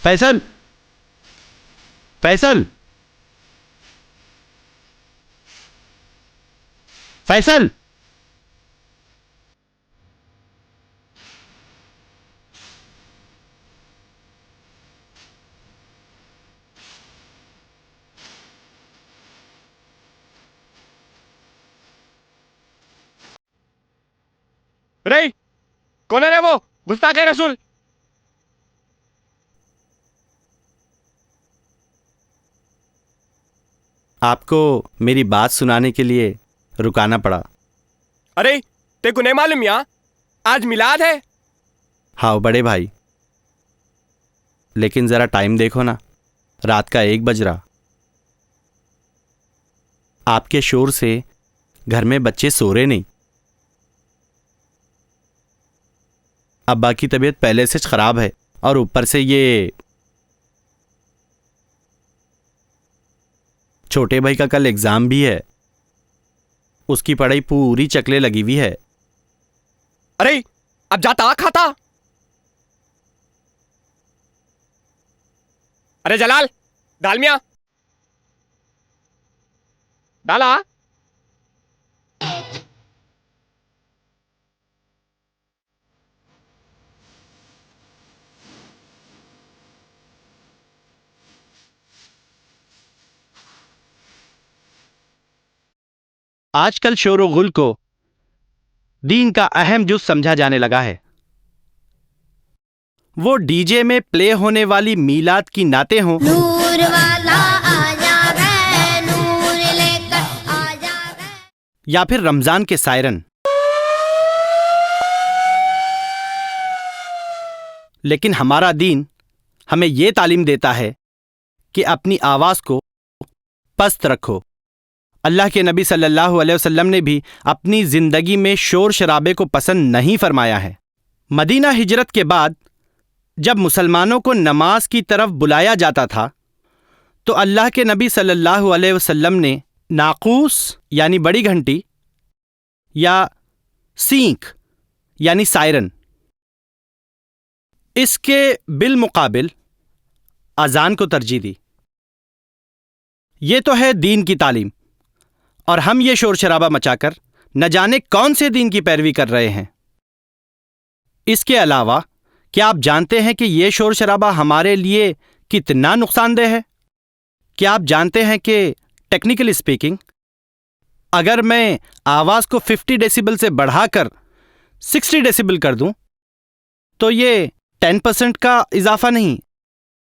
فیصل فیصل فیصل رے کون ہے وہ گستاخ رسول؟ آپ کو میری بات سنانے کے لیے رکانا پڑا. ارے تے کو نہیں معلوم یا آج میلاد ہے؟ ہاں بڑے بھائی، لیکن ذرا ٹائم دیکھو نا، رات کا 1 بج رہا. آپ کے شور سے گھر میں بچے سو رہے نہیں. ابا کی طبیعت پہلے سے خراب ہے اور اوپر سے یہ چھوٹے بھائی کا کل ایگزام بھی ہے. اس کی پڑھائی پوری چکلے لگی ہوئی ہے. ارے اب جاتا کھاتا. ارے جلال ڈال میاں ڈالا. آج کل شور و غل کو دین کا اہم جز سمجھا جانے لگا ہے. وہ ڈی جے میں پلے ہونے والی میلاد کی نعتیں ہوں نور والا آیا ہے، نور لے کر آیا ہے، یا پھر رمضان کے سائرن. لیکن ہمارا دین ہمیں یہ تعلیم دیتا ہے کہ اپنی آواز کو پست رکھو. اللہ کے نبی صلی اللہ علیہ وسلم نے بھی اپنی زندگی میں شور شرابے کو پسند نہیں فرمایا ہے. مدینہ ہجرت کے بعد جب مسلمانوں کو نماز کی طرف بلایا جاتا تھا تو اللہ کے نبی صلی اللہ علیہ وسلم نے ناقوس یعنی بڑی گھنٹی یا سینک یعنی سائرن، اس کے بالمقابل اذان کو ترجیح دی. یہ تو ہے دین کی تعلیم، اور ہم یہ شور شرابہ مچا کر نہ جانے کون سے دین کی پیروی کر رہے ہیں. اس کے علاوہ کیا آپ جانتے ہیں کہ یہ شور شرابہ ہمارے لیے کتنا نقصان دہ ہے؟ کیا آپ جانتے ہیں کہ ٹیکنیکلی اسپیکنگ اگر میں آواز کو 50 ڈیسیبل سے بڑھا کر 60 ڈیسیبل کر دوں تو یہ 10% کا اضافہ نہیں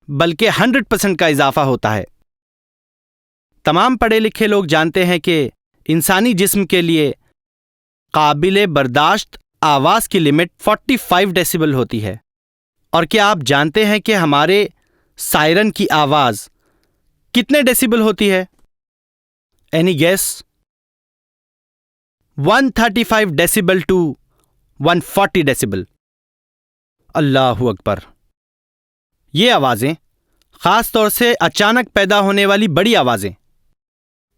بلکہ 100% کا اضافہ ہوتا ہے. تمام پڑھے لکھے لوگ جانتے ہیں کہ انسانی جسم کے لیے قابل برداشت آواز کی لمٹ 45 ڈیسیبل ہوتی ہے. اور کیا آپ جانتے ہیں کہ ہمارے سائرن کی آواز کتنے ڈیسیبل ہوتی ہے؟ Any guess? 135 decibel to 140 decibel. اللہ اکبر. یہ آوازیں، خاص طور سے اچانک پیدا ہونے والی بڑی آوازیں،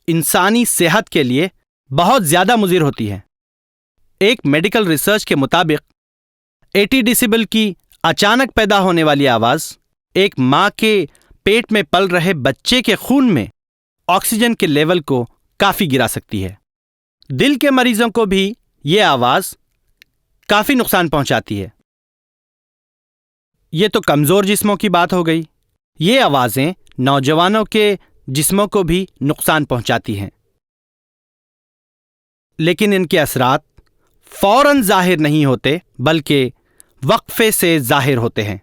انسانی صحت کے لیے بہت زیادہ مضر ہوتی ہیں. ایک میڈیکل ریسرچ کے مطابق 80 ڈیسیبل کی اچانک پیدا ہونے والی آواز ایک ماں کے پیٹ میں پل رہے بچے کے خون میں آکسیجن کے لیول کو کافی گرا سکتی ہے. دل کے مریضوں کو بھی یہ آواز کافی نقصان پہنچاتی ہے. یہ تو کمزور جسموں کی بات ہو گئی. یہ آوازیں نوجوانوں کے جسموں کو بھی نقصان پہنچاتی ہیں، لیکن ان کے اثرات فوراً ظاہر نہیں ہوتے بلکہ وقفے سے ظاہر ہوتے ہیں.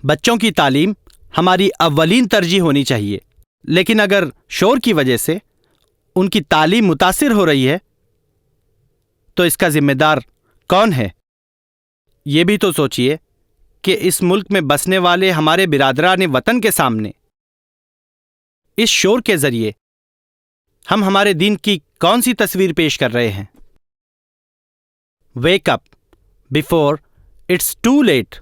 بچوں کی تعلیم ہماری اولین ترجیح ہونی چاہیے، لیکن اگر شور کی وجہ سے ان کی تعلیم متاثر ہو رہی ہے تو اس کا ذمہ دار کون ہے؟ یہ بھی تو سوچئے کہ اس ملک میں بسنے والے ہمارے برادران وطن کے سامنے اس شور کے ذریعے ہم ہمارے دین کی کون سی تصویر پیش کر رہے ہیں؟ Wake up before it's too late.